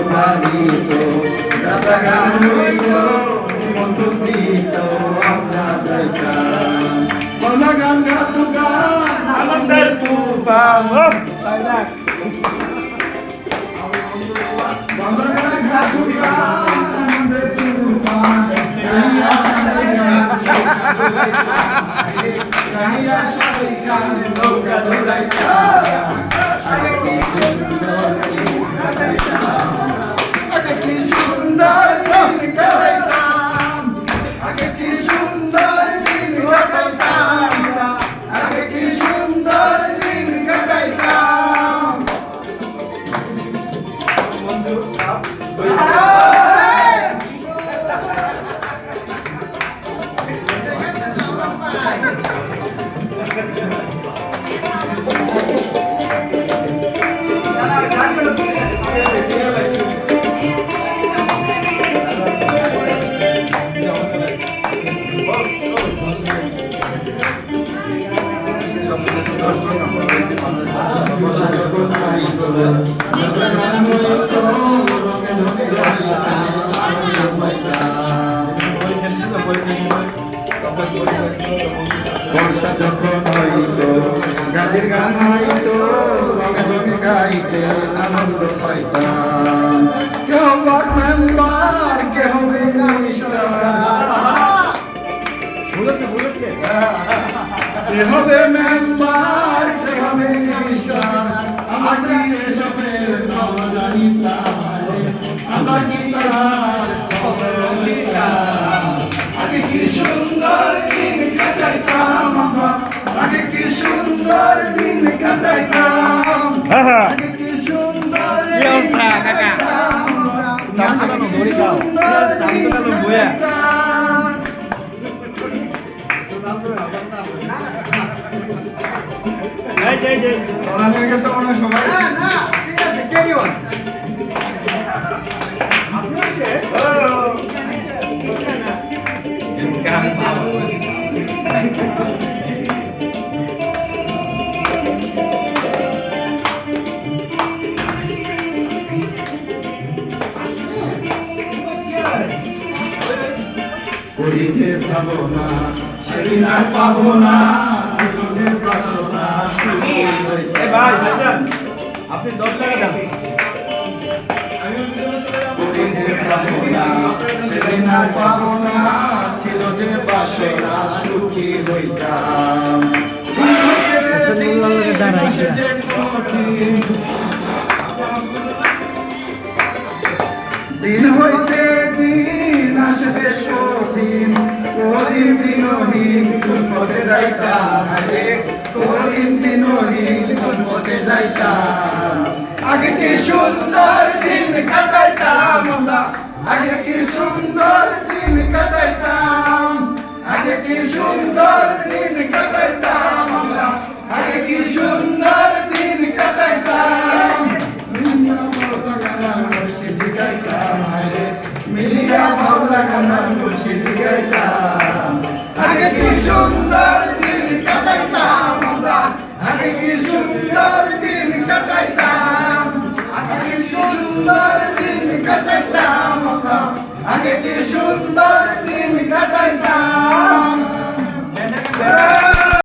পালিত রাজা গান হইল বন্ধু দিত আমরা যাইতাম বাংলা গান গাতু গান আনন্দের তুফান বাংলা গান গাতু গান আনন্দের তুফান গাইয়া সারাই গান নৌকা দৌড়াইতাম আগে কি সুন্দর দিন কাটাইতাম আগে কি সুন্দর দিন কাটাইতাম আগে কি সুন্দর দিন কাটাইতাম আগে কি সুন্দর দিন কাটাইতাম বন্ধু বর্ষা যখন হইতো গাছের গান হইতো রঙে রঙে গাইতে আনন্দ পাইতাম কেহ ওয়ার্ড মেম্বার কেহ মিনিস্টার কে হবে মেম্বার কে হবে মিনিস্টার আমার কি এসবের নাম জানিতাম আমরা কি তার খবর নিতাম আগে কি সুন্দর দিন কাটাইতাম আমরা আগে কি সুন্দর দিন কাটাইতাম আগে কি সুন্দর দিন কাটাইতাম সামসুলানো দড়ি খাও সামসুলানো বয়া এই যে যে ওরা হয়ে গেছে মনে সবাই না না ঠিক আছে ক্যারি অন আপনি আছে করিতে ভাবনা সেদিন আর পাবো না জীবনের বাসনা শুরু হইতে ভাই যান আপনি 10 টাকা দেন করিতে ভাবনা সেদিন আর পাবো না ছিল যে বাসনা সুখী হইতাম দিন হইতে দিন আসবে কঠিন করিম দিনহীন কোন পথে যাইতাম করিম দিনহীন কোন পথে যাইতাম আগে কি সুন্দর দিন কাটাইতাম আমরা আগে কি সুন্দর দিন কাটাইতাম আগে কি সুন্দর দিন কাটাইতাম আমরা আগে কি সুন্দর দিন কাটাইতাম মিলিয়া বাউলা গানার মুর্শিদ গাইতাম আগে কি সুন্দর দিন কাটাইতাম আমরা আগে কি সুন্দর দিন কাটাইতাম আগে কি সুন্দর দিন কাটাইতাম আমরা আগে কি সুন্দর দিন কাটাইতাম